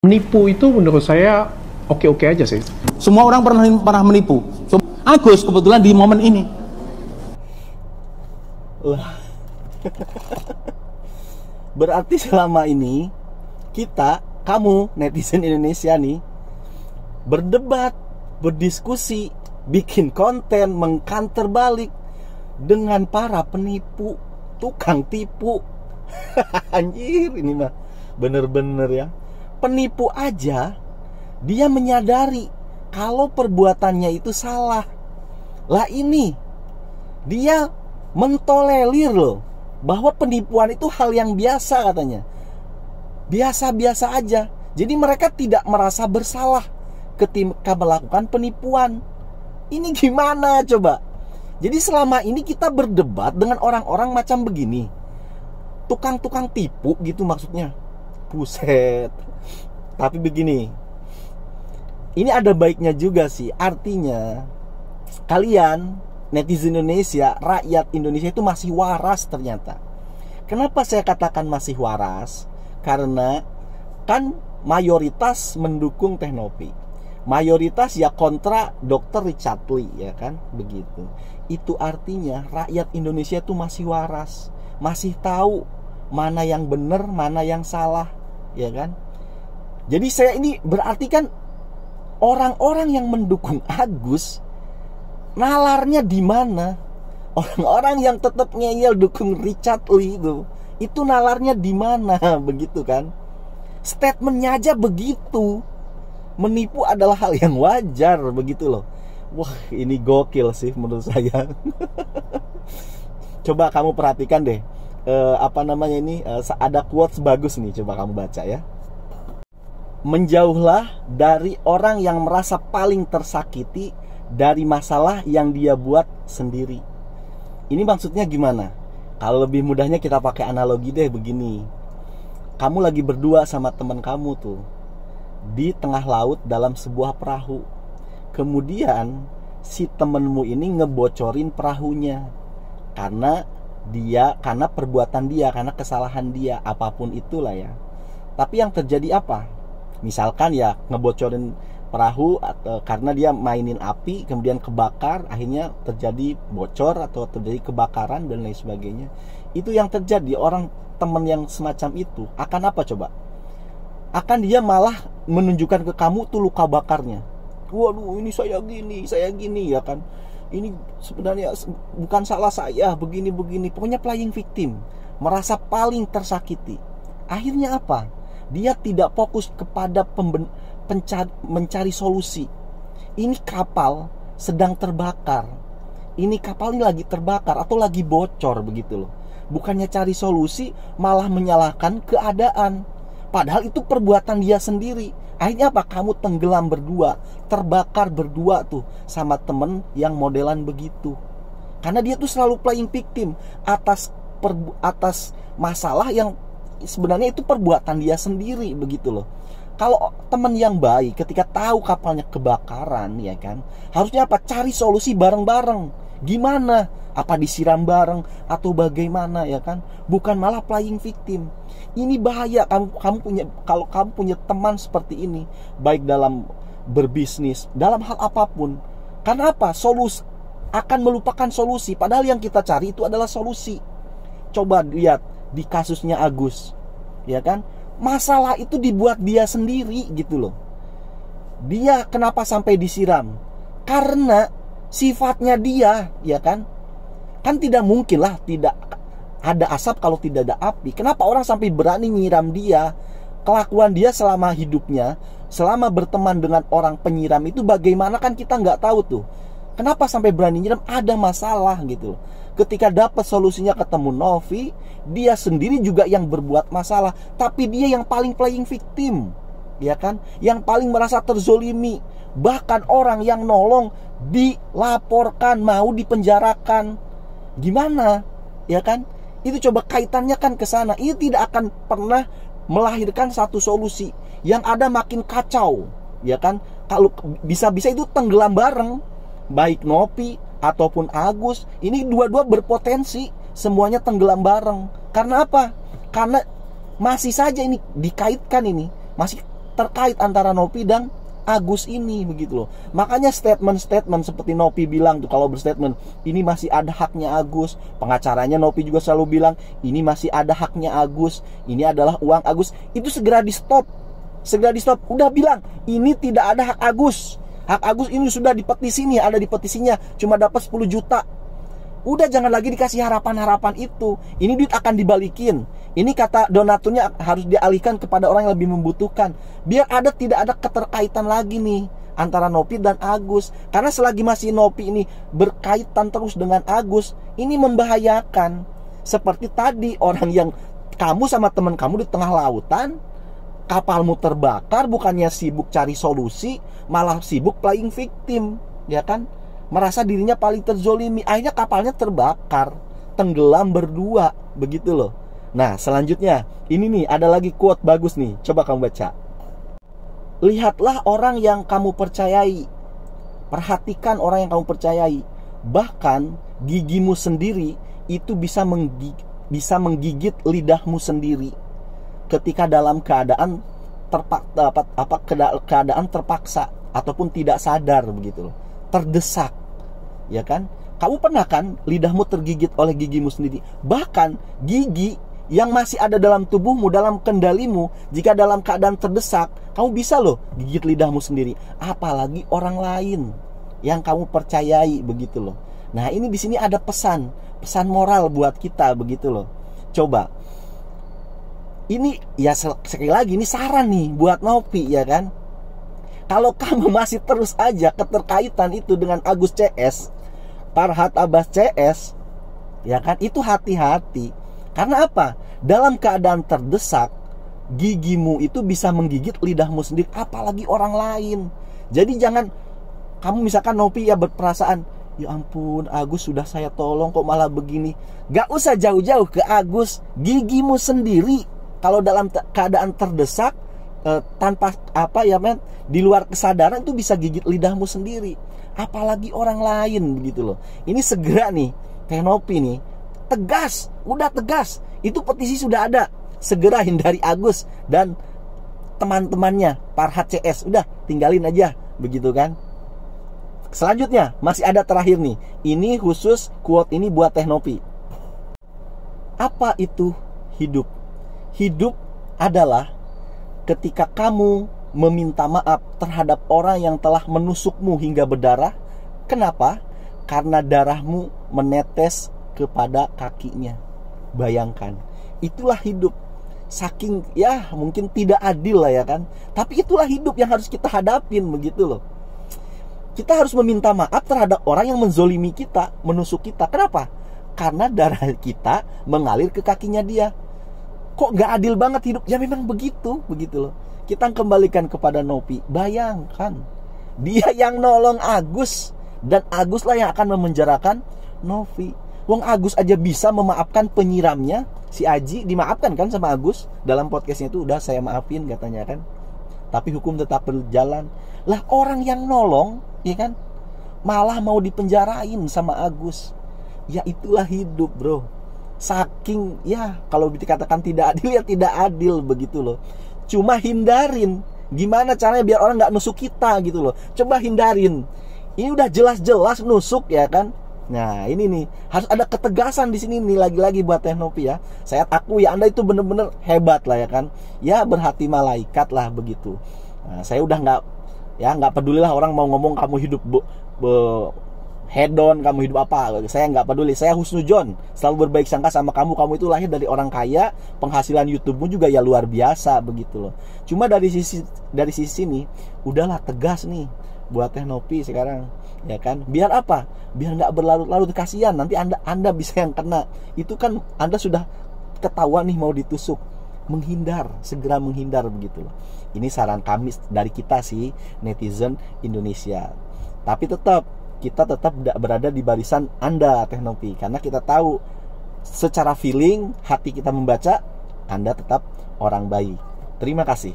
Menipu itu menurut saya oke-oke aja sih. Semua orang pernah menipu. Agus kebetulan di momen ini. Wah. Berarti selama ini kamu netizen Indonesia nih, berdebat, berdiskusi, bikin konten, mengkanter balik dengan para penipu, tukang tipu. Anjir, ini mah bener-bener ya. Penipu aja dia menyadari kalau perbuatannya itu salah. Lah ini dia mentolerir loh bahwa penipuan itu hal yang biasa katanya. Biasa-biasa aja. Jadi mereka tidak merasa bersalah ketika melakukan penipuan. Ini gimana coba? Jadi selama ini kita berdebat dengan orang-orang macam begini. Tukang-tukang tipu gitu maksudnya. Buset. Tapi begini, ini ada baiknya juga sih. Artinya kalian netizen Indonesia, rakyat Indonesia itu masih waras ternyata. Kenapa saya katakan masih waras? Karena kan mayoritas mendukung Teknopi, mayoritas ya kontra Dr. Richard Lee, ya kan, begitu. Itu artinya rakyat Indonesia itu masih waras, masih tahu mana yang benar, mana yang salah, ya kan. Jadi saya ini berarti kan orang-orang yang mendukung Agus nalarnya di mana? Orang-orang yang tetap ngeyel dukung Richard Lee itu nalarnya di mana? Begitu kan? Statementnya aja begitu. Menipu adalah hal yang wajar, begitu loh. Wah, ini gokil sih menurut saya. Coba kamu perhatikan deh. Ada quotes bagus nih, coba kamu baca ya. Menjauhlah dari orang yang merasa paling tersakiti dari masalah yang dia buat sendiri. Ini maksudnya gimana? Kalau lebih mudahnya kita pakai analogi deh begini. Kamu lagi berdua sama teman kamu tuh di tengah laut dalam sebuah perahu. Kemudian si temenmu ini ngebocorin perahunya karena perbuatan dia, karena kesalahan dia, apapun itulah ya. Tapi yang terjadi apa? Misalkan ya ngebocorin perahu atau karena dia mainin api kemudian kebakar, akhirnya terjadi bocor atau terjadi kebakaran dan lain sebagainya. Itu yang terjadi. Orang teman yang semacam itu akan apa coba? Akan dia malah menunjukkan ke kamu tuh luka bakarnya. Waduh, ini saya gini ya kan. Ini sebenarnya bukan salah saya, begini. Pokoknya playing victim, merasa paling tersakiti. Akhirnya apa? Dia tidak fokus kepada mencari solusi. Ini kapal sedang terbakar. Ini kapal ini lagi terbakar atau lagi bocor begitu loh. Bukannya cari solusi, malah menyalahkan keadaan. Padahal itu perbuatan dia sendiri. Akhirnya apa? Kamu tenggelam berdua, terbakar berdua tuh sama temen yang modelan begitu. Karena dia tuh selalu playing victim atas masalah yang sebenarnya itu perbuatan dia sendiri begitu loh. Kalau teman yang baik ketika tahu kapalnya kebakaran ya kan, harusnya apa? Cari solusi bareng-bareng. Gimana? Apa disiram bareng atau bagaimana ya kan? Bukan malah playing victim. Ini bahaya. Kalau kamu punya teman seperti ini, baik dalam berbisnis, dalam hal apapun. Karena apa? Akan melupakan solusi. Padahal yang kita cari itu adalah solusi. Coba lihat di kasusnya Agus, ya kan? Masalah itu dibuat dia sendiri gitu loh. Dia kenapa sampai disiram? Karena sifatnya dia, ya kan? Kan tidak mungkin lah tidak ada asap kalau tidak ada api. Kenapa orang sampai berani nyiram dia? Kelakuan dia selama hidupnya, selama berteman dengan orang penyiram itu bagaimana kan kita nggak tahu tuh. Kenapa sampai berani nyiram? Ada masalah gitu. Ketika dapat solusinya ketemu Novi, dia sendiri juga yang berbuat masalah, tapi dia yang paling playing victim, ya kan? Yang paling merasa terzolimi. Bahkan orang yang nolong dilaporkan, mau dipenjarakan. Gimana? Ya kan? Itu coba kaitannya kan ke sana. Ini tidak akan pernah melahirkan satu solusi. Yang ada makin kacau, ya kan? Kalau bisa-bisa itu tenggelam bareng. Baik Novi ataupun Agus, ini dua-dua berpotensi semuanya tenggelam bareng. Karena apa? Karena masih saja ini dikaitkan, ini masih terkait antara Nopi dan Agus ini begitu loh. Makanya statement-statement seperti Nopi bilang tuh, kalau berstatement ini masih ada haknya Agus, pengacaranya Nopi juga selalu bilang ini masih ada haknya Agus, ini adalah uang Agus, itu segera di stop. Segera di stop. Udah bilang ini tidak ada hak Agus. Hak Agus ini sudah di petisi nih, ada di petisinya, cuma dapat 10 juta. Udah, jangan lagi dikasih harapan-harapan itu. Ini duit akan dibalikin. Ini kata donaturnya harus dialihkan kepada orang yang lebih membutuhkan. Biar tidak ada keterkaitan lagi nih antara Nopi dan Agus. Karena selagi masih Nopi ini berkaitan terus dengan Agus, ini membahayakan. Seperti tadi, orang yang kamu sama teman kamu di tengah lautan, kapalmu terbakar, bukannya sibuk cari solusi, malah sibuk playing victim, ya kan? Merasa dirinya paling terzolimi, akhirnya kapalnya terbakar, tenggelam berdua, begitu loh. Nah, selanjutnya, ini nih, ada lagi quote bagus nih, coba kamu baca. Lihatlah orang yang kamu percayai, perhatikan orang yang kamu percayai, bahkan gigimu sendiri itu bisa menggigit lidahmu sendiri ketika dalam keadaan terpaksa ataupun tidak sadar, begitu loh, terdesak, ya kan? Kamu pernah kan lidahmu tergigit oleh gigimu sendiri? Bahkan gigi yang masih ada dalam tubuhmu, dalam kendalimu, jika dalam keadaan terdesak, kamu bisa loh gigit lidahmu sendiri. Apalagi orang lain yang kamu percayai, begitu loh. Nah, ini di sini ada pesan moral buat kita, begitu loh. Coba, ini ya sekali lagi ini saran nih buat Nopi, ya kan? Kalau kamu masih terus aja keterkaitan itu dengan Agus CS, Farhad Abbas CS, ya kan, itu hati-hati. Karena apa? Dalam keadaan terdesak, gigimu itu bisa menggigit lidahmu sendiri, apalagi orang lain. Jadi jangan kamu misalkan Nopi ya berperasaan, ya ampun Agus sudah saya tolong kok malah begini. Gak usah jauh-jauh ke Agus, gigimu sendiri kalau dalam keadaan terdesak, tanpa di luar kesadaran itu bisa gigit lidahmu sendiri, apalagi orang lain, begitu loh. Ini segera nih Nopi nih tegas, udah tegas, itu petisi sudah ada, segera hindari Agus dan teman-temannya Farhad CS, udah tinggalin aja, begitu kan. Selanjutnya masih ada terakhir nih, ini khusus quote ini buat Nopi. Apa itu hidup? Hidup adalah ketika kamu meminta maaf terhadap orang yang telah menusukmu hingga berdarah. Kenapa? Karena darahmu menetes kepada kakinya. Bayangkan, itulah hidup. Saking ya mungkin tidak adil lah, ya kan, tapi itulah hidup yang harus kita hadapin, begitu loh. Kita harus meminta maaf terhadap orang yang menzolimi kita, menusuk kita. Kenapa? Karena darah kita mengalir ke kakinya dia. Kok gak adil banget hidup? Ya memang begitu, begitu loh. Kita kembalikan kepada Nopi. Bayangkan, dia yang nolong Agus, dan Agus lah yang akan memenjarakan Novi. Wong Agus aja bisa memaafkan penyiramnya, si Aji dimaafkan kan sama Agus. Dalam podcastnya itu udah saya maafin katanya kan, tapi hukum tetap berjalan. Lah orang yang nolong, ya kan, malah mau dipenjarain sama Agus. Ya itulah hidup, bro. Saking ya kalau dikatakan tidak adil, ya tidak adil, begitu loh. Cuma hindarin. Gimana caranya biar orang nggak nusuk kita, gitu loh. Coba hindarin. Ini udah jelas-jelas nusuk, ya kan. Nah ini nih harus ada ketegasan di sini nih, lagi-lagi buat Nopi ya. Saya akui ya, Anda itu bener-bener hebat lah, ya kan. Ya berhati malaikat lah, begitu. Nah, saya udah nggak peduli lah orang mau ngomong kamu hidup hedon, kamu hidup apa, saya nggak peduli. Saya husnujon, selalu berbaik sangka sama kamu. Kamu itu lahir dari orang kaya, penghasilan YouTube-mu juga ya luar biasa, begitu loh. Cuma dari sisi nih, udahlah tegas nih buat Nopi sekarang, ya kan. Biar apa? Biar nggak berlarut-larut, kasihan nanti anda bisa yang kena. Itu kan Anda sudah ketahuan nih mau ditusuk. Menghindar, segera menghindar, begitu loh. Ini saran kami dari kita sih, netizen Indonesia. Tapi kita tetap berada di barisan Anda, Nopi, karena kita tahu secara feeling hati kita membaca Anda tetap orang baik. Terima kasih.